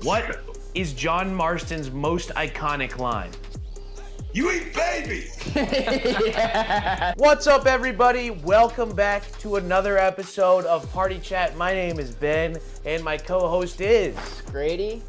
What is John Marston's most iconic line? You eat babies! Yeah. What's up, everybody? Welcome back to another episode of Party Chat. My name is Ben, and my co-host is Grady.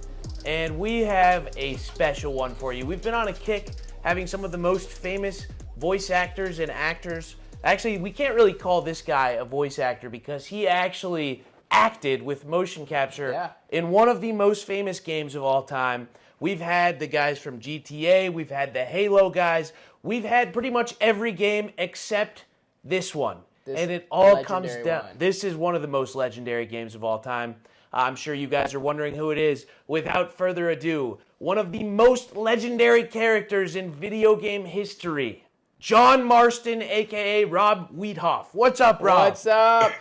And we have a special one for you. We've been on a kick having some of the most famous voice actors and actors. Actually, we can't really call this guy a voice actor because he actually acted with motion capture in one of the most famous games of all time. We've had the guys from GTA, we've had the Halo guys, we've had pretty much every game except this one. And it all comes down. This is one of the most legendary games of all time. I'm sure you guys are wondering who it is. Without further ado, one of the most legendary characters in video game history, John Marston, a.k.a. Rob Wiethoff. What's up, Rob? What's up?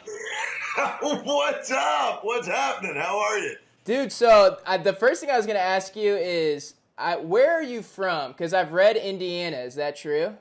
What's up? What's happening? How are you? Dude, so the first thing I was going to ask you is, where are you from? Because I've read Indiana. Is that true?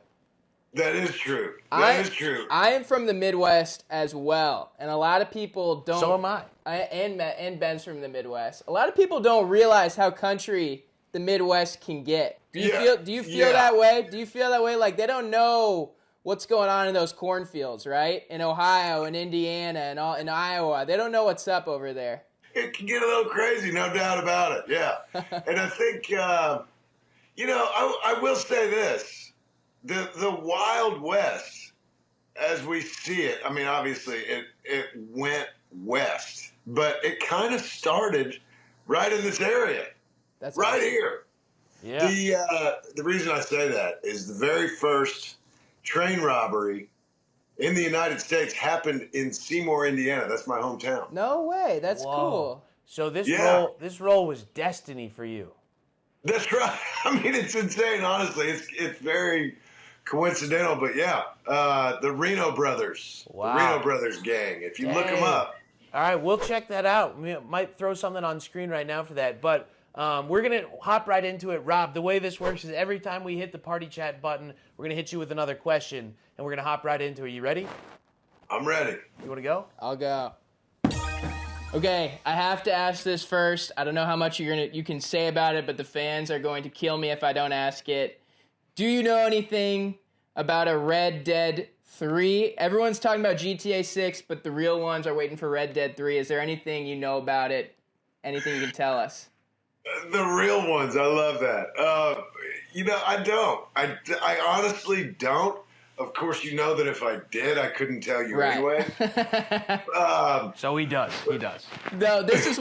That is true. That is true. I am from the Midwest as well, and a lot of people don't. So am I. And Ben's from the Midwest. A lot of people don't realize how country the Midwest can get. Do you feel that way? Do you feel that way? Like they don't know what's going on in those cornfields, right? In Ohio and Indiana and all in Iowa, they don't know what's up over there. It can get a little crazy, no doubt about it. Yeah, and I think I will say this: the Wild West, as we see it. I mean, obviously, it went west, but it kind of started right in this area. That's right awesome. Here. Yeah. The reason I say that is the very first train robbery in the United States happened in Seymour, Indiana. That's my hometown. No way. That's cool. So this role was destiny for you. That's right. I mean, it's insane. Honestly, it's very coincidental. But yeah, the Reno Brothers, the Reno Brothers gang. If you look them up. All right, we'll check that out. We might throw something on screen right now for that. But we're going to hop right into it. Rob, the way this works is every time we hit the Party Chat button, we're going to hit you with another question, and we're going to hop right into it. You ready? I'm ready. You want to go? I'll go. Okay, I have to ask this first. I don't know how much you can say about it, but the fans are going to kill me if I don't ask it. Do you know anything about a Red Dead 3? Everyone's talking about GTA 6, but the real ones are waiting for Red Dead 3. Is there anything you know about it? Anything you can tell us? The real ones. I love that. I don't. I honestly don't. Of course, you know that if I did, I couldn't tell you anyway. So he does. He does. No, this is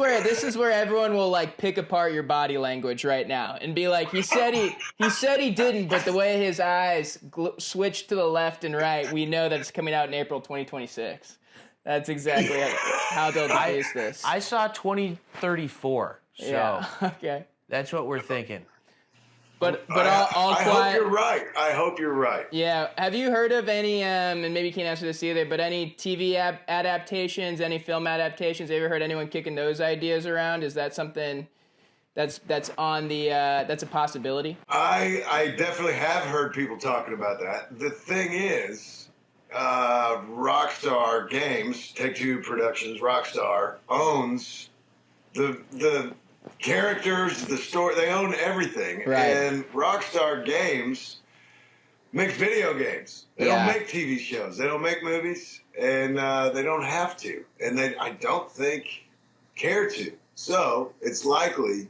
where everyone will like pick apart your body language right now and be like, he said he didn't, but the way his eyes switched to the left and right, we know that it's coming out in April 2026. That's exactly how they'll defuse this. I saw 2034. So yeah, okay. That's what we're thinking. But all quiet. I hope you're right. I hope you're right. Yeah. Have you heard of any, and maybe you can't answer this either, but any TV adaptations, any film adaptations? Have you ever heard anyone kicking those ideas around? Is that something that's on the that's a possibility? I definitely have heard people talking about that. The thing is, Rockstar Games, Take-Two Productions, Rockstar owns the characters, the story. They own everything. Right. And Rockstar Games makes video games. They don't make TV shows. They don't make movies, and they don't have to. And I don't think care to. So it's likely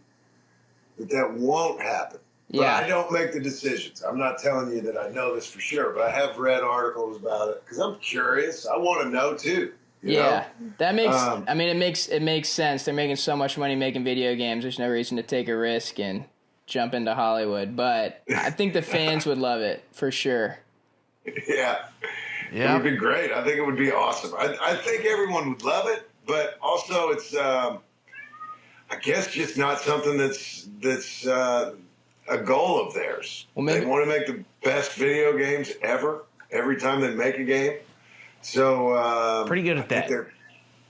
that won't happen. But I don't make the decisions. I'm not telling you that I know this for sure, but I have read articles about it because I'm curious. I want to know too. You know? That makes. I mean, it makes sense. They're making so much money making video games. There's no reason to take a risk and jump into Hollywood. But I think the fans would love it for sure. Yeah, it would be great. I think it would be awesome. I think everyone would love it, but also it's, I guess, just not something that's a goal of theirs. Well, maybe they want to make the best video games ever. Every time they make a game. So pretty good at that. They're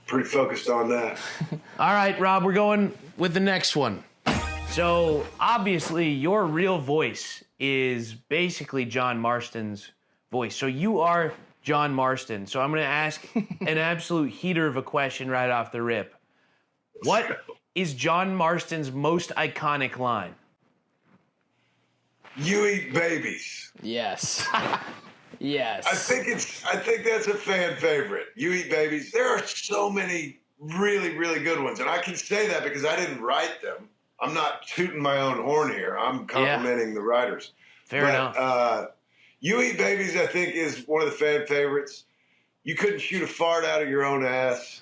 pretty focused on that. All right, Rob, we're going with the next one. So obviously your real voice is basically John Marston's voice. So you are John Marston. So I'm going to ask an absolute heater of a question right off the rip. What is John Marston's most iconic line? You eat babies. Yes. Yes. I think that's a fan favorite. You eat babies. There are so many really, really good ones. And I can say that because I didn't write them. I'm not tooting my own horn here. I'm complimenting the writers. Fair enough. You Eat Babies, I think, is one of the fan favorites. You couldn't shoot a fart out of your own ass.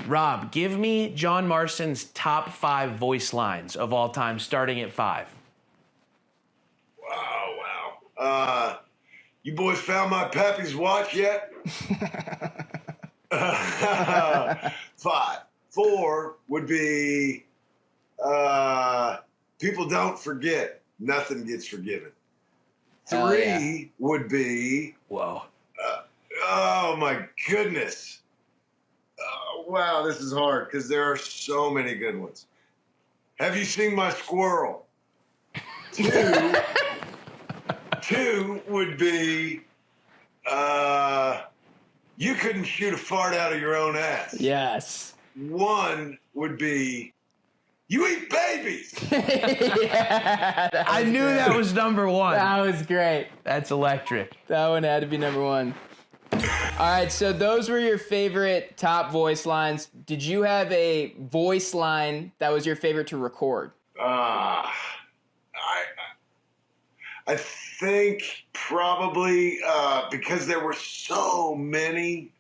Rob, give me John Marston's top 5 voice lines of all time, starting at 5. Wow. You boys found my pappy's watch yet? 5. 4 would be people don't forget. Nothing gets forgiven. 3 would be... Whoa. Oh, my goodness. Wow, this is hard because there are so many good ones. Have you seen my squirrel? 2 would be you couldn't shoot a fart out of your own ass. Yes. 1 would be you eat babies. Yeah, I knew that was number 1. That was great. That's electric. That one had to be number 1. All right, so those were your favorite top voice lines. Did you have a voice line that was your favorite to record? I think probably because there were so many.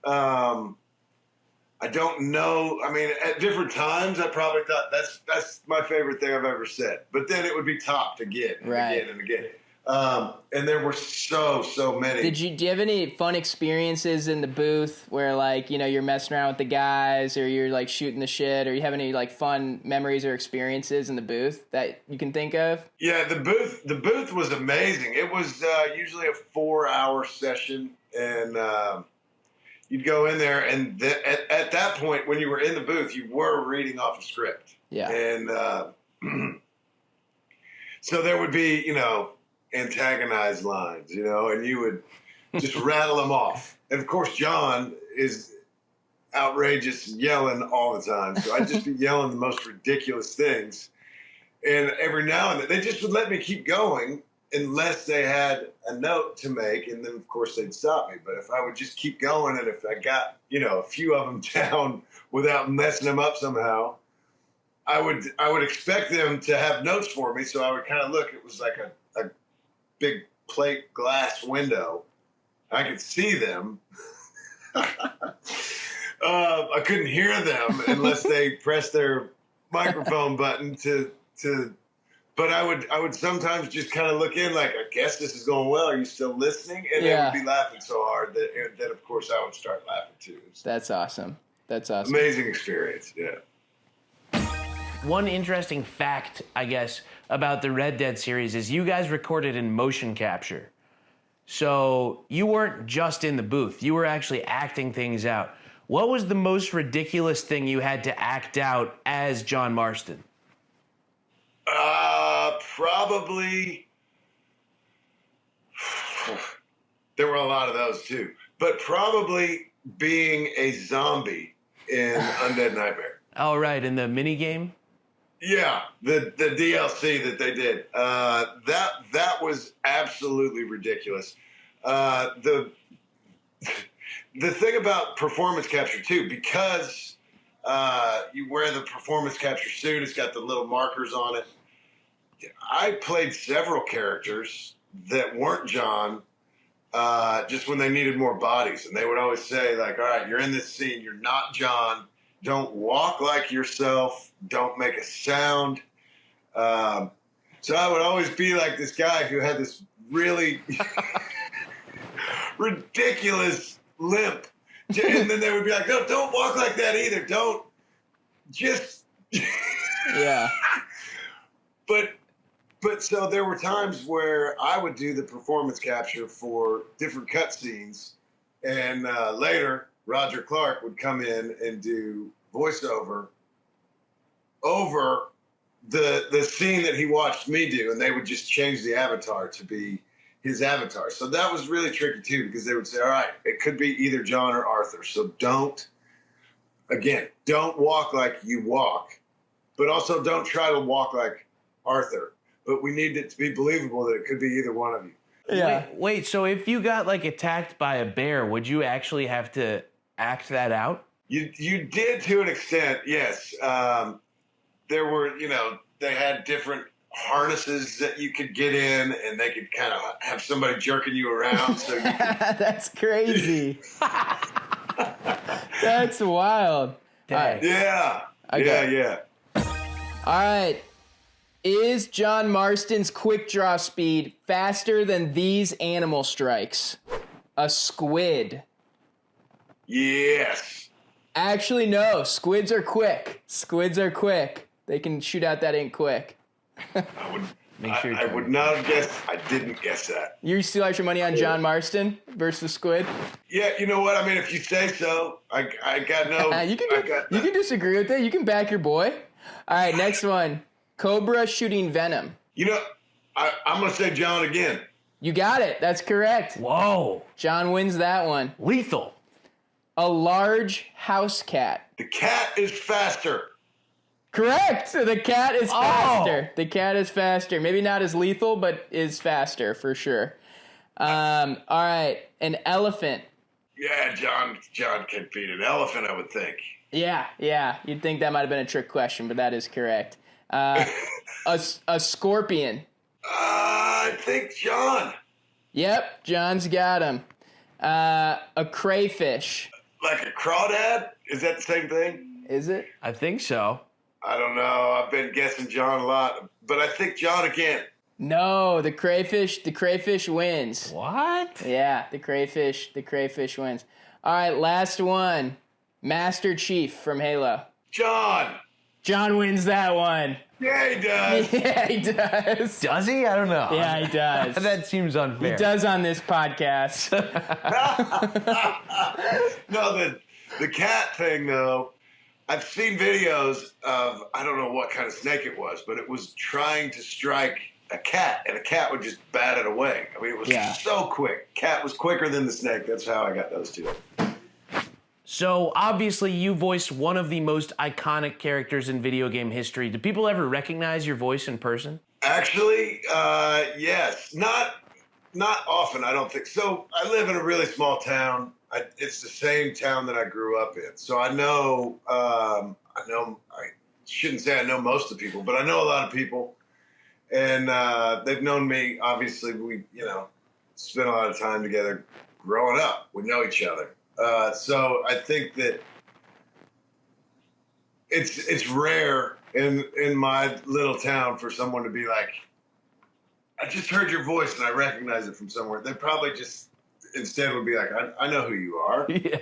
I don't know. I mean, at different times, I probably thought that's my favorite thing I've ever said. But then it would be topped again and again and again. And there were so many. Do you have any fun experiences in the booth where, like, you know, you're messing around with the guys or you're like shooting the shit, or you have any like fun memories or experiences in the booth that you can think of? Yeah, the booth was amazing. It was usually a 4-hour session, and you'd go in there, and at that point, when you were in the booth, you were reading off a script. Yeah. And so there would be, you know, antagonized lines, you know, and you would just rattle them off. And of course, John is outrageous, yelling all the time. So I'd just be yelling the most ridiculous things. And every now and then, they just would let me keep going unless they had a note to make. And then, of course, they'd stop me. But if I would just keep going, and if I got, you know, a few of them down without messing them up somehow, I would expect them to have notes for me. So I would kind of look. It was like a big plate glass window. I could see them. I couldn't hear them unless they pressed their microphone button to. But I would sometimes just kind of look in, like, I guess this is going well. Are you still listening? And they would be laughing so hard that of course I would start laughing too. That's awesome. That's awesome. Amazing experience. Yeah. One interesting fact, I guess, about the Red Dead series is you guys recorded in motion capture. So you weren't just in the booth. You were actually acting things out. What was the most ridiculous thing you had to act out as John Marston? Probably. There were a lot of those too. But probably being a zombie in Undead Nightmare. Oh, right, in the mini game? Yeah, the DLC that they did. That was absolutely ridiculous. The thing about performance capture too, because you wear the performance capture suit, it's got the little markers on it. I played several characters that weren't John, just when they needed more bodies, and they would always say, like, "All right, you're in this scene. You're not John. Don't walk like yourself. Don't make a sound." So I would always be like this guy who had this really ridiculous limp. And then they would be like, "No, don't walk like that either. Don't just..." Yeah. But so there were times where I would do the performance capture for different cutscenes, and later Roger Clark would come in and do voiceover over the scene that he watched me do, and they would just change the avatar to be his avatar. So that was really tricky too, because they would say, "All right, it could be either John or Arthur, so don't again, don't walk like you walk, but also don't try to walk like Arthur. But we need it to be believable that it could be either one of you. Yeah. Wait, so if you got like attacked by a bear, would you actually have to act that out? You did to an extent, yes. There were, they had different harnesses that you could get in, and they could kind of have somebody jerking you around. So That's crazy. That's wild. Dang. yeah. All right. Is John Marston's quick draw speed faster than these animal strikes? A squid. Yes. Actually, no. Squids are quick. They can shoot out that ink quick. I would not have guessed. I didn't guess that. You still like your money on John Marston versus the squid? Yeah, you know what? I mean, if you say so, I got no. You can disagree with it. You can back your boy. All right, next one. Cobra shooting venom. I'm going to say John again. You got it. That's correct. Whoa. John wins that one. Lethal. A large house cat. The cat is faster. Correct. So the cat is faster. The cat is faster. Maybe not as lethal, but is faster for sure. All right. An elephant. Yeah, John can beat an elephant, I would think. Yeah. You'd think that might have been a trick question, but that is correct. A scorpion. I think John. Yep, John's got him. A crayfish. Like a crawdad? Is that the same thing? Is it? I think so. I don't know. I've been guessing John a lot, but I think John again. No, the crayfish wins. What? Yeah, the crayfish wins. All right, last one. Master Chief from Halo. John wins that one. Yeah, he does. Yeah, he does. Does he? I don't know. Yeah, he does. That seems unfair. He does on this podcast. No, the cat thing, though, I've seen videos of, I don't know what kind of snake it was, but it was trying to strike a cat, and a cat would just bat it away. I mean, it was so quick. Cat was quicker than the snake. That's how I got those two. So, obviously, you voiced one of the most iconic characters in video game history. Do people ever recognize your voice in person? Actually, yes. Not often, I don't think. So, I live in a really small town. It's the same town that I grew up in. So, I shouldn't say I know most of the people, but I know a lot of people. And they've known me. Obviously, we, spent a lot of time together growing up. We know each other. So I think that it's rare in my little town for someone to be like, I just heard your voice and I recognize it from somewhere. They probably just instead would be like, I know who you are. Yeah.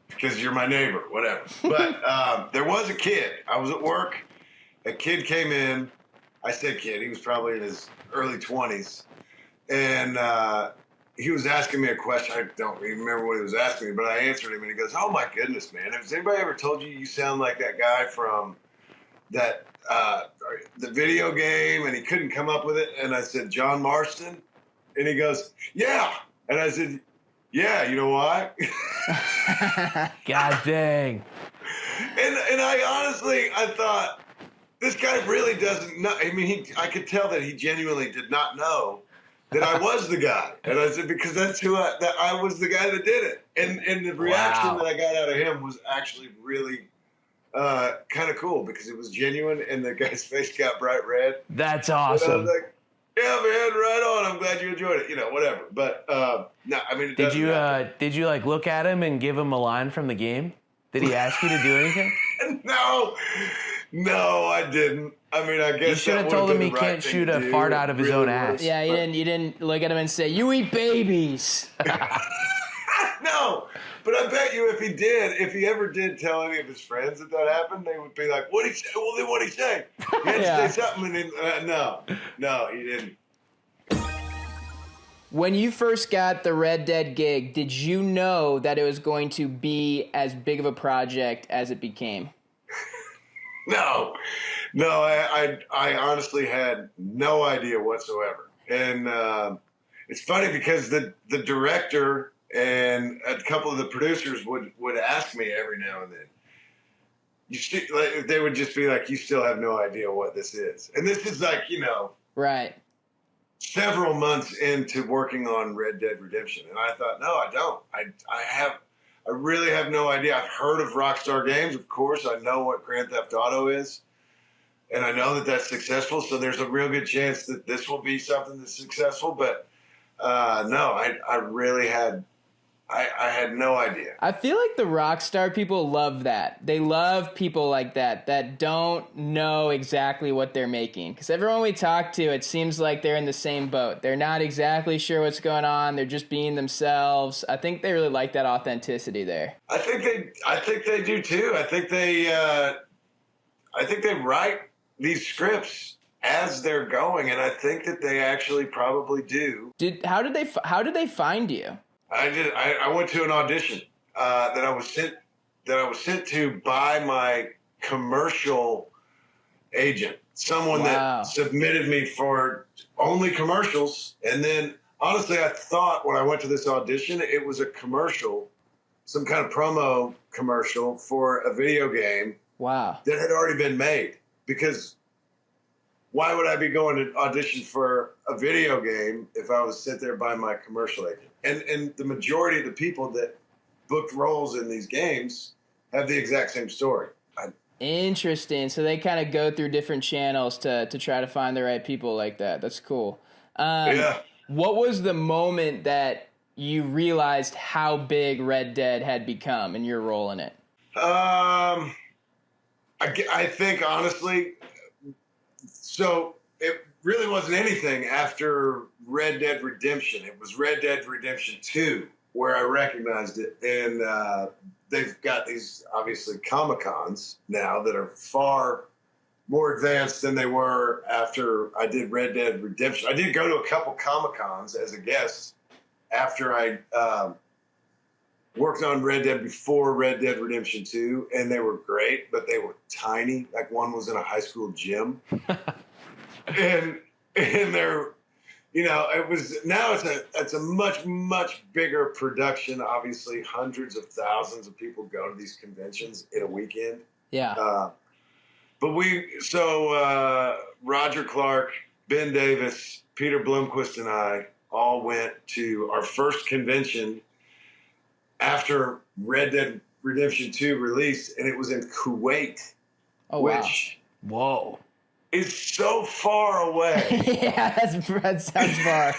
Because you're my neighbor, whatever. But there was a kid. I was at work. A kid came in. I say kid. He was probably in his early 20s. And he was asking me a question. I don't even remember what he was asking me, but I answered him, and he goes, "Oh my goodness, man! Has anybody ever told you sound like that guy from that the video game?" And he couldn't come up with it. And I said, "John Marston," and he goes, "Yeah." And I said, "Yeah, you know why?" God dang. And I thought, this guy really doesn't know. I mean, I could tell that he genuinely did not know that I was the guy. And I said, because that's that I was the guy that did it. And the reaction that I got out of him was actually really kind of cool, because it was genuine and the guy's face got bright red. That's And I awesome. was like, yeah, man, right on. I'm glad you enjoyed it. Whatever. But no, I mean, it Did you matter. did you like look at him and give him a line from the game? Did he ask you to do anything? No, I didn't. I mean, I guess You should that have would've told him been he the right can't thing shoot to a do. fart out of his Really own ass. was. Yeah, you didn't look at him and say, "You eat babies." No, but I bet you if he ever did tell any of his friends that happened, they would be like, "What'd he say?" Well, then what'd he say? He had to say something, and then, no, he didn't. When you first got the Red Dead gig, did you know that it was going to be as big of a project as it became? No, I honestly had no idea whatsoever. And it's funny because the director and a couple of the producers would ask me every now and then, like, they would just be like, you still have no idea what this is. And this is like, Right. several months into working on Red Dead Redemption. And I thought, no, I don't. I really have no idea. I've heard of Rockstar Games, of course. I know what Grand Theft Auto is. And I know that that's successful. So there's a real good chance that this will be something that's successful. But no, I really had I had no idea. I feel like the Rockstar people love that. They love people like that don't know exactly what they're making. Because everyone we talk to, it seems like they're in the same boat. They're not exactly sure what's going on. They're just being themselves. I think they really like that authenticity there. I think they do too. I think they write these scripts as they're going, and I think that they actually probably do. How did they find you? I went to an audition that I was sent to by my commercial agent. Someone that submitted me for only commercials. And then honestly, I thought when I went to this audition, it was a commercial, some kind of promo commercial for a video game. Wow. That had already been made. Because why would I be going to audition for a video game if I was sent there by my commercial agent? And the majority of the people that booked roles in these games have the exact same story. Interesting. So they kind of go through different channels to try to find the right people like that. That's cool. Yeah. What was the moment that you realized how big Red Dead had become and your role in it? I think, honestly, so it really wasn't anything after Red Dead Redemption. It was Red Dead Redemption 2 where I recognized it. And they've got these, obviously, Comic-Cons now that are far more advanced than they were after I did Red Dead Redemption. I did go to a couple Comic-Cons as a guest after I worked on Red Dead before Red Dead Redemption 2, and they were great, but they were tiny. Like one was in a high school gym. and they're, it's a much, much bigger production. Obviously, hundreds of thousands of people go to these conventions in a weekend. Yeah. But Roger Clark, Ben Davis, Peter Blomquist, and I all went to our first convention after Red Dead Redemption 2 released, and it was in Kuwait. Oh, which Whoa. is so far away. Yeah, that sounds far.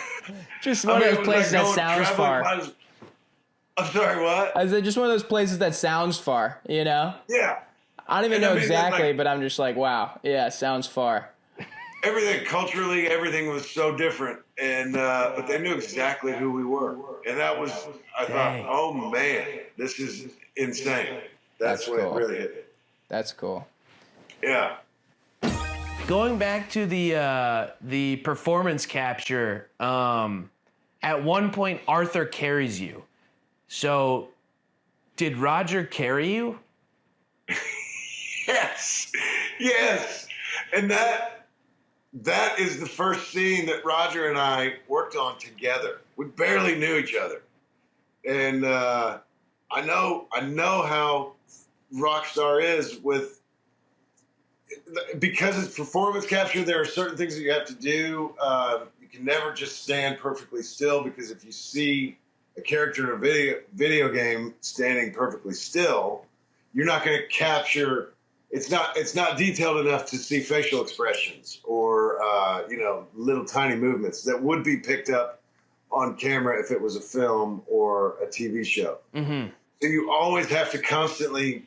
Just one of those places that sounds far. I'm sorry, what? I said just one of those places that sounds far, Yeah. I don't even know exactly, but I'm just like, wow. Yeah, sounds far. Everything, culturally, everything was so different. And but they knew exactly who we were. And that was, I thought, oh, man, this is insane. That's when cool. it really hit me. That's cool. Yeah. Going back to the performance capture, at one point Arthur carries you. So did Roger carry you? Yes. And that is the first scene that Roger and I worked on together. We barely knew each other. And I know how Rockstar is because it's performance capture, there are certain things that you have to do. You can never just stand perfectly still, because if you see a character in a video game standing perfectly still, you're not going to capture. It's not detailed enough to see facial expressions or little tiny movements that would be picked up on camera if it was a film or a TV show. Mm-hmm. So you always have to constantly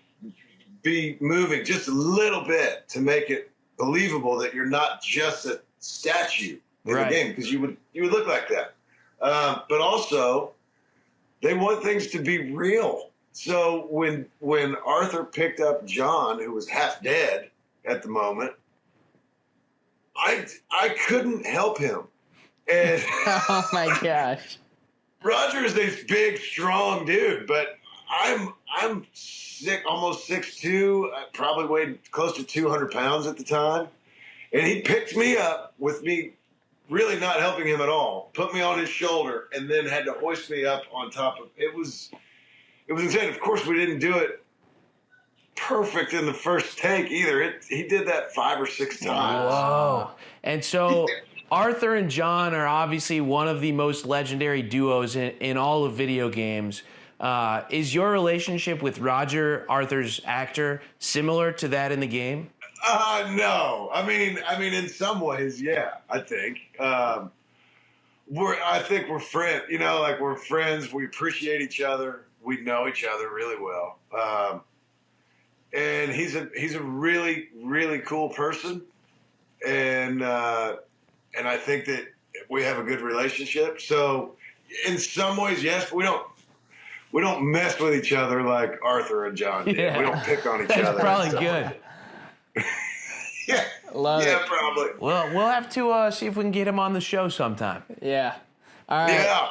be moving just a little bit to make it believable that you're not just a statue in the game, because you would look like that. But also, they want things to be real. So when Arthur picked up John, who was half dead at the moment, I couldn't help him. And Oh my gosh. Roger is this big, strong dude, but I'm sick, almost 6'2", I probably weighed close to 200 pounds at the time. And he picked me up with me really not helping him at all, put me on his shoulder, and then had to hoist me up on top of it. It was insane. Of course, we didn't do it perfect in the first take either. He did that 5 or 6 times. Whoa. And so Arthur and John are obviously one of the most legendary duos in all of video games. Is your relationship with Roger, Arthur's actor, similar to that in the game? No. I mean, in some ways, yeah. I think we're friends. You know, like we're friends. We appreciate each other. We know each other really well. And he's a really, really cool person. And I think that we have a good relationship. So in some ways, yes, we don't mess with each other like Arthur and John did. Yeah. We don't pick on each That's other. probably good. Yeah. Love it. Yeah, probably. Well, we'll have to see if we can get him on the show sometime. Yeah. All right. Yeah.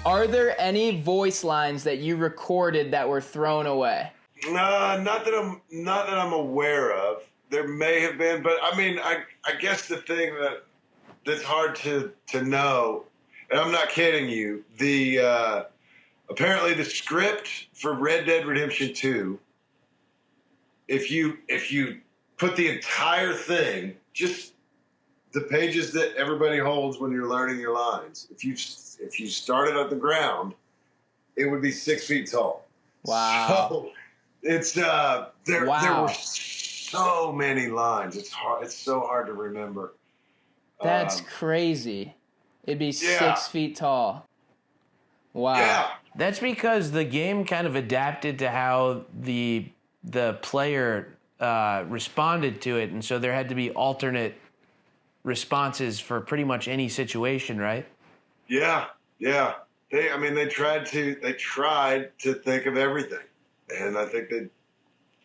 Are there any voice lines that you recorded that were thrown away? Not that I'm aware of. There may have been, but I mean, I guess the thing that's hard to know, and I'm not kidding you, the apparently the script for Red Dead Redemption 2, if you put the entire thing, just the pages that everybody holds when you're learning your lines, if you started at the ground, it would be 6 feet tall. Wow. So it's there were so many lines. It's hard. It's so hard to remember. That's crazy. It'd be Yeah. 6 feet tall. Wow. Yeah. That's because the game kind of adapted to how the player responded to it, and so there had to be alternate responses for pretty much any situation, right? Yeah. Yeah. They tried to think of everything, and I think they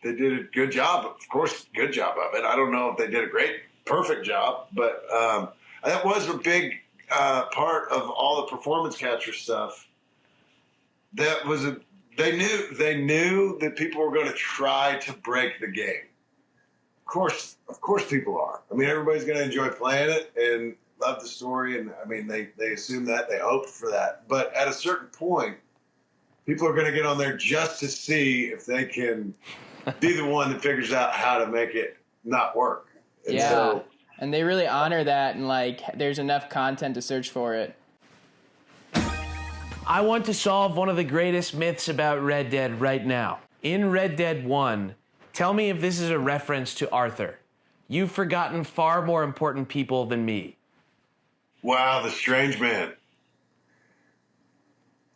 did a good job. Of course, good job of it. I don't know if they did a perfect job, but that was a big part of all the performance capture stuff. They knew that people were going to try to break the game. Of course people are. I mean, everybody's going to enjoy playing it and love the story, and I mean, they assume that, they hoped for that. But at a certain point, people are going to get on there just to see if they can be the one that figures out how to make it not work. And Yeah. so, And they really honor that, and like, there's enough content to search for it. I want to solve one of the greatest myths about Red Dead right now. In Red Dead 1, tell me if this is a reference to Arthur. You've forgotten far more important people than me. wow, the strange man.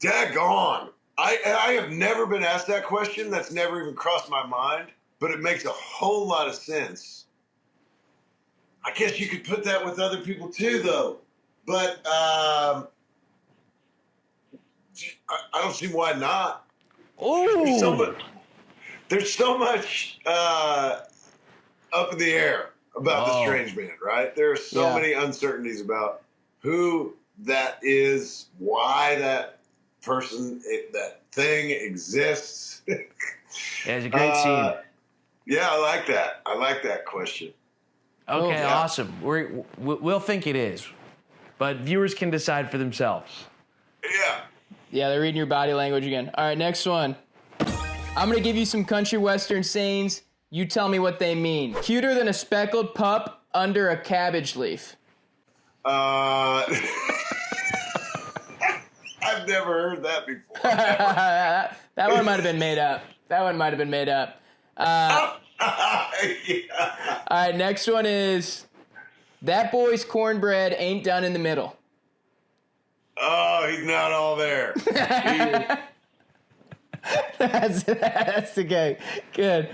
Daggone. I have never been asked that question. That's never even crossed my mind, but it makes a whole lot of sense. I guess you could put that with other people too, though. But I don't see why not. Ooh! There's so much up in the air about the strange man, right? There are so many uncertainties about who that is, why that person, that thing exists. Yeah, it's a great scene. Yeah, I like that. I like that question. Okay, yeah. awesome. We'll think it is, but viewers can decide for themselves. Yeah. Yeah, they're reading your body language again. All right, next one. I'm going to give you some country western sayings. You tell me what they mean. Cuter than a speckled pup under a cabbage leaf. I've never heard that before. That one might have been made up. Yeah. All right, next one is, that boy's cornbread ain't done in the middle. Oh, he's not all there. That's okay. Good.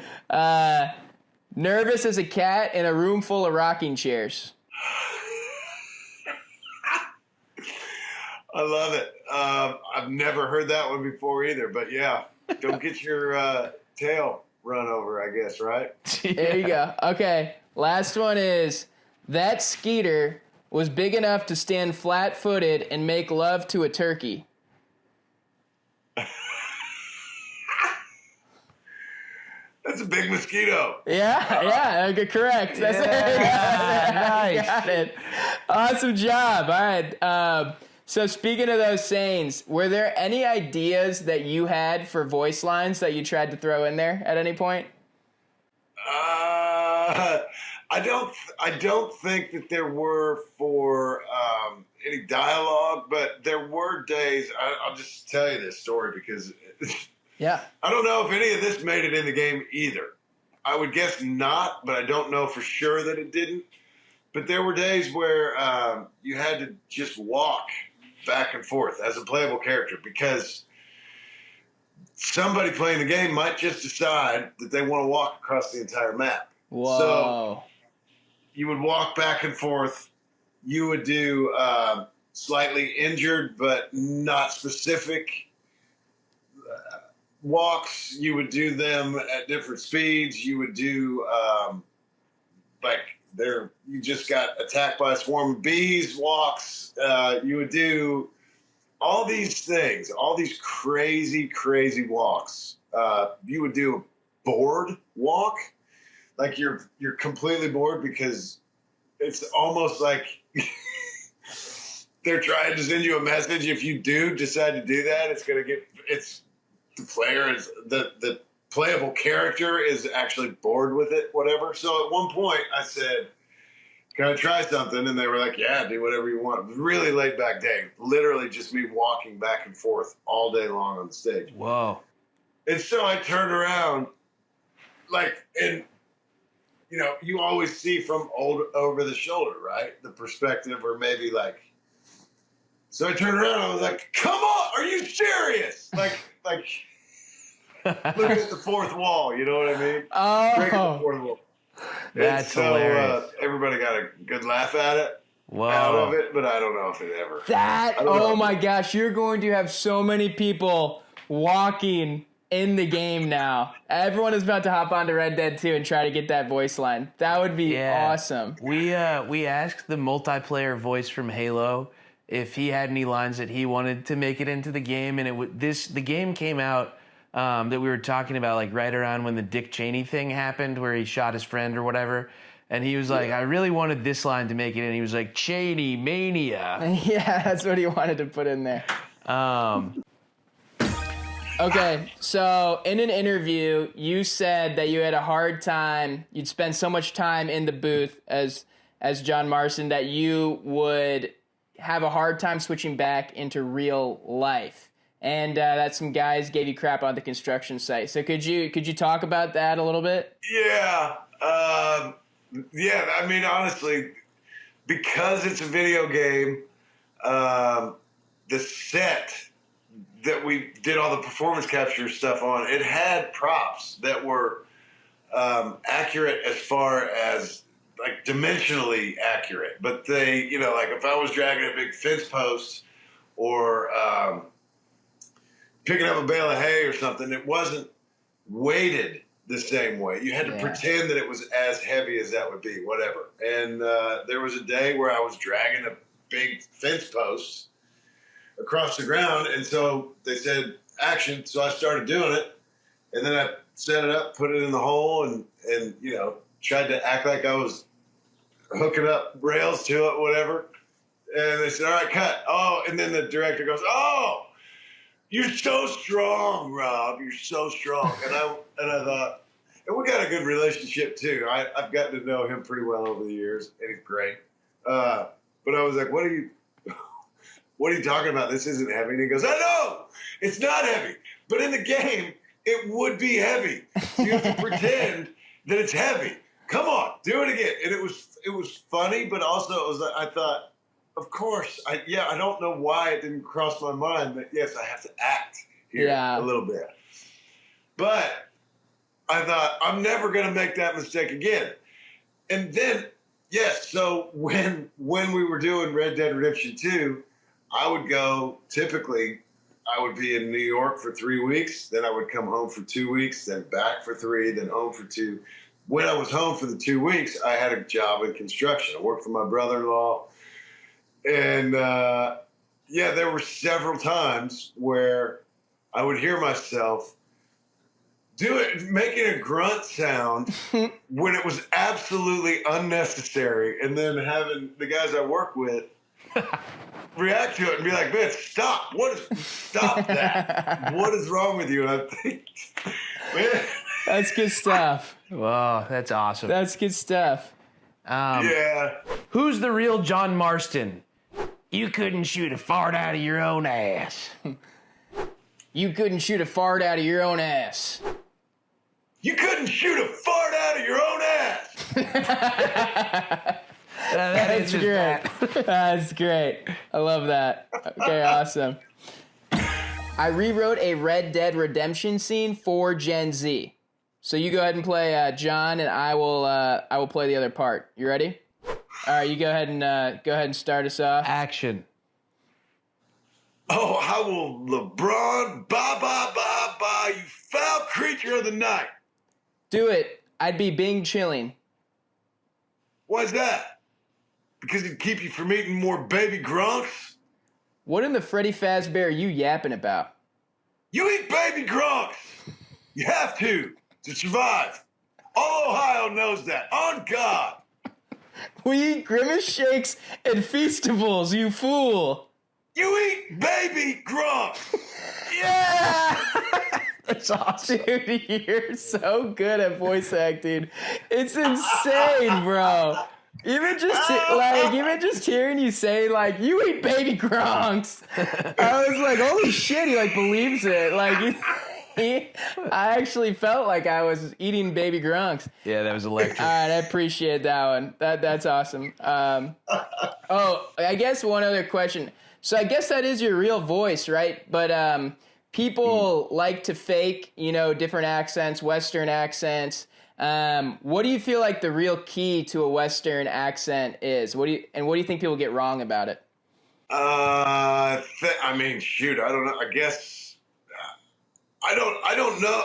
Nervous as a cat in a room full of rocking chairs. I love it. I've never heard that one before either, but yeah, don't get your tail run over, I guess, right? There you go. Okay, last one is, that Skeeter was big enough to stand flat-footed and make love to a turkey. That's a big mosquito. Yeah, okay, correct. That's Yeah, nice. Got it. Awesome job. All right. So speaking of those sayings, were there any ideas that you had for voice lines that you tried to throw in there at any point? I don't think that there were for any dialogue, but there were days. I'll just tell you this story because Yeah. I don't know if any of this made it in the game either. I would guess not, but I don't know for sure that it didn't. But there were days where you had to just walk back and forth as a playable character because somebody playing the game might just decide that they want to walk across the entire map. Whoa. So you would walk back and forth. You would do slightly injured but not specific walks. You would do them at different speeds. You would do you just got attacked by a swarm of bees walks. You would do all these things, all these crazy, crazy walks. You would do a bored walk. Like you're completely bored because it's almost like they're trying to send you a message. If you do decide to do that, the player is the playable character is actually bored with it, whatever. So at one point I said, "Can I try something?" And they were like, "Yeah, do whatever you want." It was a really laid back day. Literally just me walking back and forth all day long on the stage. Whoa. And so I turned around you always see from over the shoulder, right? The perspective, or maybe so I turned around and I was like, "Come on, are you serious?" Like looking at the fourth wall, you know what I mean? Breaking the fourth wall. That's hilarious. Everybody got a good laugh at it. Whoa. Out of it, but I don't know if it ever. My gosh, you're going to have so many people walking in the game now. Everyone is about to hop onto Red Dead 2 and try to get that voice line. That would be awesome. We asked the multiplayer voice from Halo if he had any lines that he wanted to make it into the game, and the game came out that we were talking about right around when the Dick Cheney thing happened, where he shot his friend or whatever. And he was like, "I really wanted this line to make it," and he was like, "Cheney mania." Yeah, that's what he wanted to put in there. Okay, so in an interview, you said that you had a hard time. You'd spend so much time in the booth as John Marston that you would have a hard time switching back into real life, and that some guys gave you crap on the construction site. So could you talk about that a little bit? Yeah. I mean, honestly, because it's a video game, the set that we did all the performance capture stuff on, it had props that were accurate as far as dimensionally accurate. But they, if I was dragging a big fence post or picking up a bale of hay or something, it wasn't weighted the same way. You had to pretend that it was as heavy as that would be, whatever. And there was a day where I was dragging a big fence post across the ground, and so they said action, so I started doing it, and then I set it up, put it in the hole, and tried to act like I was hooking up rails to it, whatever. And they said, "All right, cut." Oh, and then the director goes, "Oh, you're so strong, Rob. You're so strong." And I thought, and we got a good relationship too. I've gotten to know him pretty well over the years, and he's great. But I was like, what are you talking about? This isn't heavy. And he goes, "I know, it's not heavy. But in the game, it would be heavy. So you have to pretend that it's heavy. Come on, do it again." And it was funny, but also it was I thought, of course, I don't know why it didn't cross my mind that, yes, I have to act here a little bit. But I thought, I'm never going to make that mistake again. And then, yes, so when we were doing Red Dead Redemption 2, I would go, typically, I would be in New York for 3 weeks, then I would come home for 2 weeks, then back for 3, then home for 2. When I was home for the 2 weeks, I had a job in construction. I worked for my brother-in-law. And, there were several times where I would hear myself making a grunt sound when it was absolutely unnecessary. And then having the guys I work with react to it and be like, man, stop. Stop that. What is wrong with you? And I think, man. That's good stuff. Whoa, that's awesome. That's good stuff. Yeah. Who's the real John Marston? You couldn't shoot a fart out of your own ass. You couldn't shoot a fart out of your own ass. You couldn't shoot a fart out of your own ass. That's great. That's great. I love that. Okay, awesome. I rewrote a Red Dead Redemption scene for Gen Z. So you go ahead and play John, and I will play the other part. You ready? All right, you go ahead and start us off. Action. Oh, how will LeBron, ba, you foul creature of the night. Do it. I'd be Bing chilling. Why's that? Because it'd keep you from eating more baby grunks? What in the Freddy Fazbear are you yapping about? You eat baby grunks. You have to survive. All Ohio knows that. On God. We eat Grimace Shakes and Feastables, you fool. You eat baby grunks. Yeah! That's awesome. Dude, you're so good at voice acting. It's insane, bro. Even just hearing you say, like, you eat baby grunks. I was like, holy shit, he, like, believes it. Like, I actually felt like I was eating baby grunks. Yeah, that was electric. All right, I appreciate that one. That's awesome. Oh, I guess one other question. So I guess that is your real voice, right? But people like to fake, different accents, Western accents. What do you feel like the real key to a Western accent is? What do you think people get wrong about it? I mean, shoot, I don't know. I guess I don't know.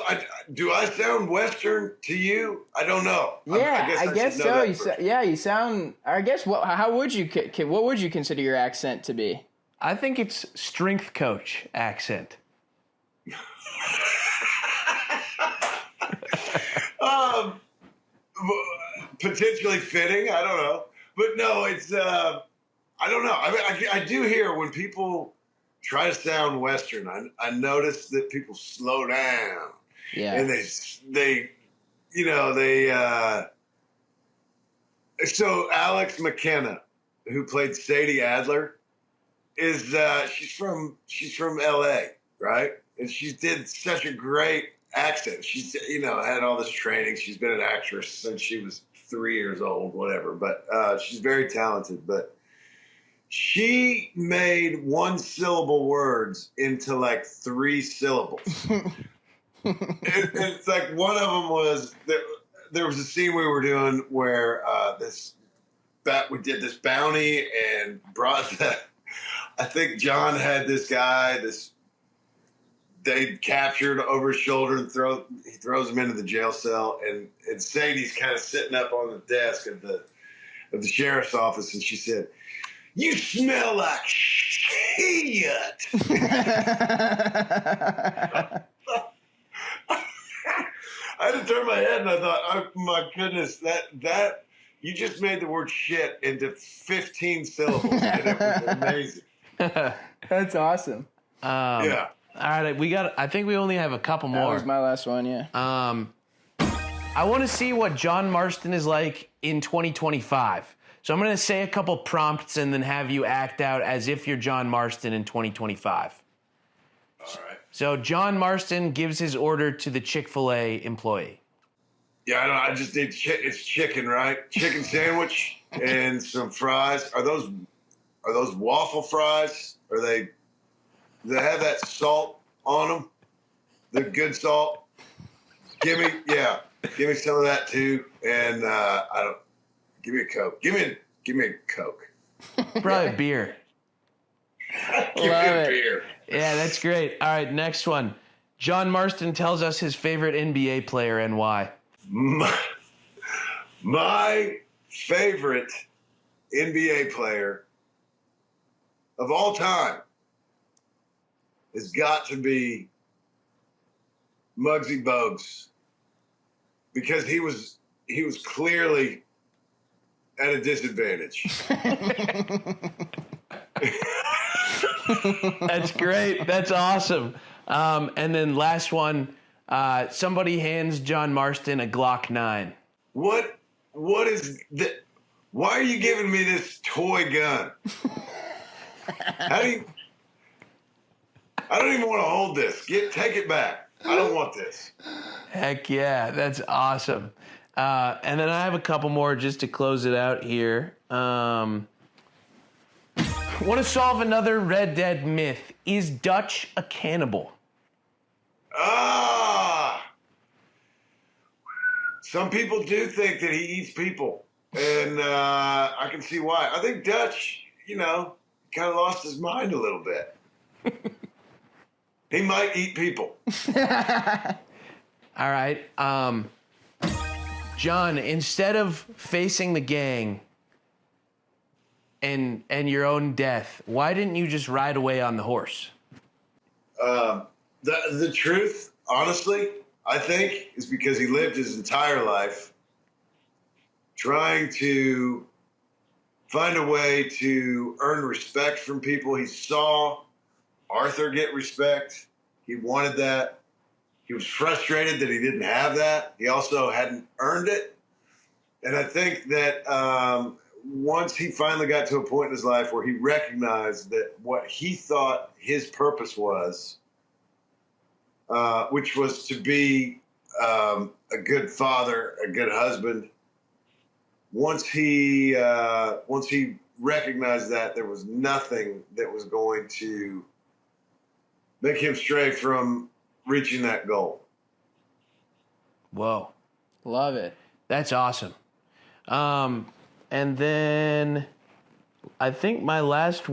Do I sound Western to you? I don't know. Yeah, I guess so. You sound. I guess. What would you consider your accent to be? I think it's strength coach accent. Potentially fitting. I don't know, but no, it's. I don't know. I mean, I do hear when people try to sound Western. I notice that people slow down. Yeah. And they. So Alex McKenna, who played Sadie Adler, is she's from LA, right? And she did such a great accent. She's had all this training. She's been an actress since she was 3 years old, whatever. But she's very talented. But she made one syllable words into like 3 syllables. It's like one of them was that there was a scene we were doing where we did this bounty and brought that. I think John had this guy, they captured over his shoulder and he throws him into the jail cell, and Sadie's kind of sitting up on the desk of the sheriff's office, and she said, "You smell like shit." I had to turn my head, and I thought, "Oh my goodness, that you just made the word shit into 15 syllables, and it was amazing." That's awesome. Yeah. All right, I think we only have a couple more. That was my last one, yeah. I want to see what John Marston is like in 2025. So I'm going to say a couple prompts and then have you act out as if you're John Marston in 2025. All right. So John Marston gives his order to the Chick-fil-A employee. Yeah, I just need it's chicken, right? Chicken sandwich and some fries. Are those waffle fries? Do they have that salt on them? The good salt? Give me some of that too. And give me a Coke. Give me a Coke. Probably a beer. Give me a beer. Yeah, that's great. All right, next one. John Marston tells us his favorite NBA player and why. My favorite NBA player of all time has got to be Muggsy Bogues, because he was clearly at a disadvantage. That's great. That's awesome. And then last one, somebody hands John Marston a Glock 9. What is the? Why are you giving me this toy gun? How do you? I don't even want to hold this. Take it back. I don't want this. Heck yeah, that's awesome. And then I have a couple more just to close it out here. Want to solve another Red Dead myth. Is Dutch a cannibal? Some people do think that he eats people, and I can see why. I think Dutch, kind of lost his mind a little bit. He might eat people. All right. John, instead of facing the gang and your own death, why didn't you just ride away on the horse? The truth, honestly, I think, is because he lived his entire life trying to find a way to earn respect from people. He saw Arthur get respect. He wanted that. He was frustrated that he didn't have that. He also hadn't earned it. And I think that once he finally got to a point in his life where he recognized that what he thought his purpose was, which was to be a good father, a good husband. Once he recognized that, there was nothing that was going to make him stray from reaching that goal. Whoa. Love it. That's awesome. And then I think my last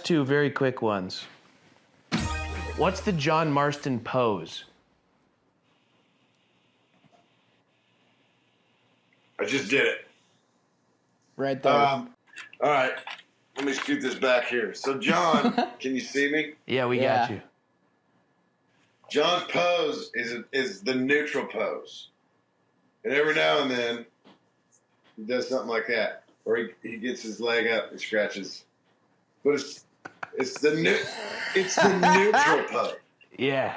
two very quick ones. What's the John Marston pose? I just did it. Right there. All right. Let me scoot this back here. So, John, can you see me? Yeah, we got you. John's pose is the neutral pose. And every now and then, he does something like that. Or he gets his leg up and scratches. But it's the neutral pose. Yeah.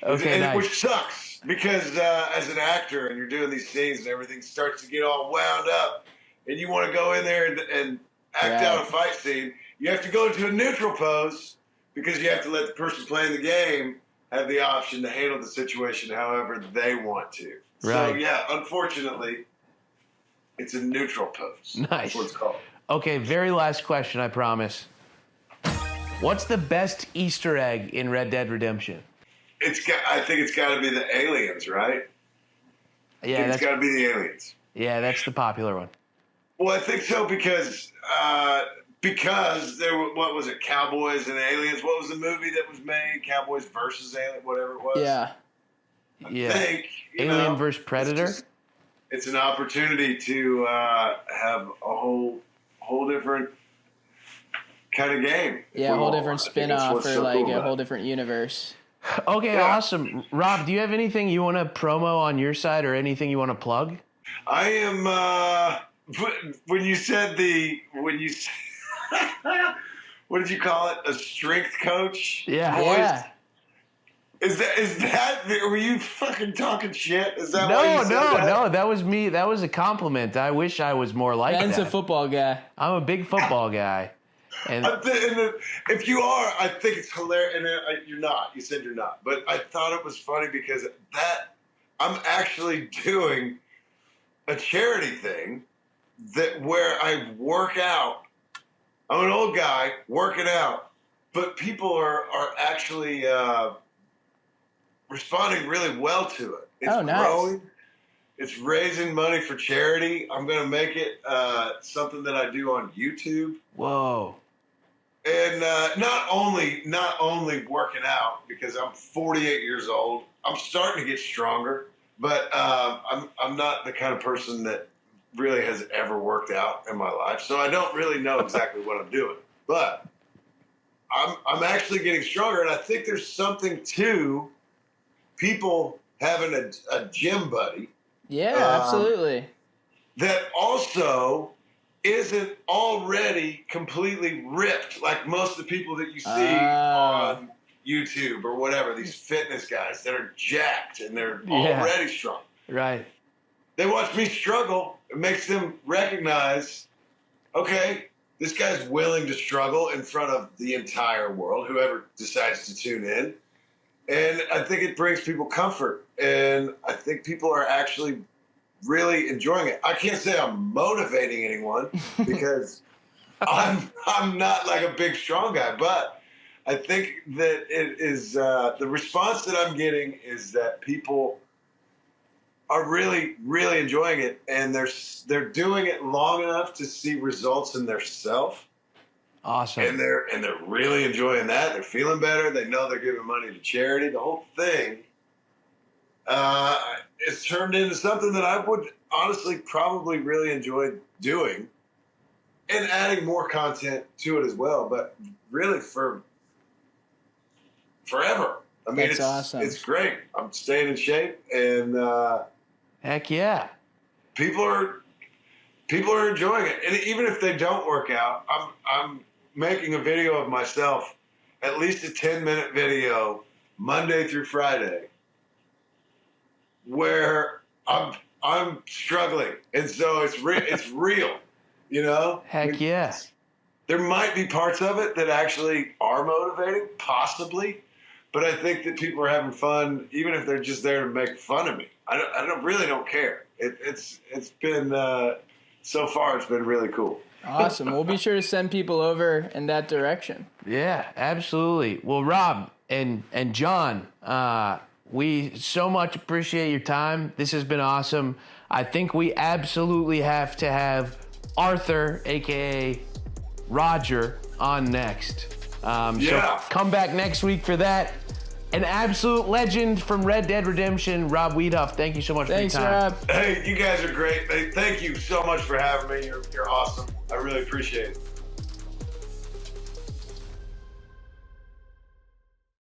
Okay, nice. Which sucks because as an actor and you're doing these scenes and everything starts to get all wound up and you want to go in there and act out a fight scene, you have to go into a neutral pose because you have to let the person playing the game have the option to handle the situation however they want to. Right. So, yeah, unfortunately, it's a neutral pose. Nice. That's what it's called. Okay, very last question, I promise. What's the best Easter egg in Red Dead Redemption? I think it's got to be the aliens, right? Yeah, it's got to be the aliens. Yeah, that's the popular one. Well, I think so because there were, what was it, Cowboys and Aliens? What was the movie that was made? Cowboys versus Aliens, whatever it was. Yeah. Yeah. I think, Alien versus Predator? It's an opportunity to have a whole different kind of game. Yeah, a whole different spin-off or like a whole different universe. Okay, awesome. Rob, do you have anything you want to promo on your side or anything you want to plug? I am, when you said what did you call it? A strength coach? Yeah. Yeah. Is that, were you fucking talking shit? Is that No, why you said that? No, that was me. That was a compliment. I wish I was more like Ben's that. a football guy. I'm a big football guy. And If you are, I think it's hilarious. And you're not. You said you're not. But I thought it was funny because I'm actually doing a charity thing where I work out. I'm an old guy working out, but people are actually responding really well to it. It's growing. It's raising money for charity. I'm going to make it something that I do on YouTube. Whoa. And not only working out because I'm 48 years old. I'm starting to get stronger, but I'm not the kind of person that really has ever worked out in my life. So I don't really know exactly what I'm doing. But I'm actually getting stronger, and I think there's something to people having a gym buddy. Yeah, absolutely. That also isn't already completely ripped like most of the people that you see on YouTube or whatever, these fitness guys that are jacked and they're already strong. Right. They watch me struggle. It makes them recognize, okay, this guy's willing to struggle in front of the entire world, whoever decides to tune in. And I think it brings people comfort. And I think people are actually really enjoying it. I can't say I'm motivating anyone because I'm not like a big, strong guy. But I think that it is the response that I'm getting is that people are really, really enjoying it, and they're doing it long enough to see results in their self. Awesome. And they're really enjoying that. They're feeling better. They know they're giving money to charity. The whole thing is turned into something that I would honestly probably really enjoy doing, and adding more content to it as well. But really for forever. I mean, That's awesome. It's great. I'm staying in shape, and heck yeah. People are enjoying it. And even if they don't work out, I'm making a video of myself, at least a 10-minute video, Monday through Friday, where I'm struggling. And so it's real, you know? Heck yeah. There might be parts of it that actually are motivating, possibly. But I think that people are having fun, even if they're just there to make fun of me. I really don't care. It's been so far it's been really cool. Awesome. We'll be sure to send people over in that direction. Yeah, absolutely. Well, Rob and John, we so much appreciate your time. This has been awesome. I think we absolutely have to have Arthur, aka Roger, on next. So come back next week for that. An absolute legend from Red Dead Redemption, Rob Wiethoff. Thank you so much for your time. Rob. Hey, you guys are great. Thank you so much for having me. You're awesome. I really appreciate it.